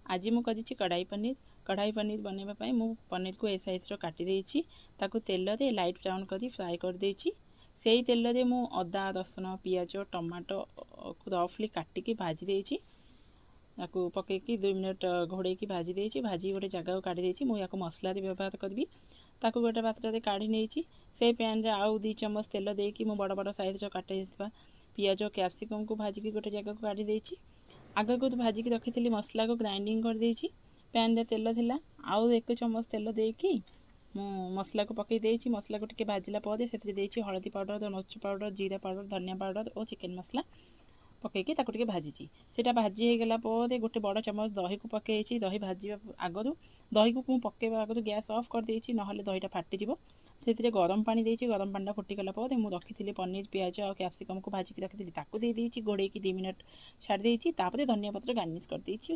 आज मु कर कढ़ाई पनीर बनवाई मु पनीर को ए साइज काटी देछि ताकु तेल रे लाइट ब्राउन कर फ्राए कर देछि। सेही तेल रे मु अदा रसुण पियाज टमाटो को रफली काटिकी भाजी देछि। ताकू पकईकी 2 मिनट घोड़े की भाजी देछि। भाजी गोटे जगह काढ़ी देछि। मु याको मसला रे व्यवहार करबी। ताकू गोटे पात्र रे काढ़ी नेछि। से पैन रे आउ 2 चम्मच तेल देकी मु बड़ बड़ साइज रो काटे दिथबा पियाज कैप्सिकम को भाजी की गोटे जगह को काढ़ी देछि। आगे को भाजी की रखी मसला को ग्राइंडिंग कर देछि। पैन रे तेल थिला आउ 1 चम्मच तेल देकी मु मसला को पकई देछि। मसला को टिके भाजिला पर से देछि हळदी पाउडर मर्च पाउडर जीरा पाउडर धनिया पाउडर और चिकन मसला पकईकी ताकू टिके भाजी सेटा भाजी हो गला पर गोटे बड़ चम्मच दही को पकई दही भाजी आगु दही को पकेवा आगु गैस ऑफ कर देछि नहले दहीटा फाटी जिवो। से गरम पानी देछि। गरम पानी फुटीगला पर मु रखी पनीर पियाज और कैप्सिकम को भाजी रखी ताकू दे देछि घोड़े की 2 मिनट छाड़ देछि। तापर धनिया पत्र गार्निश कर देछि।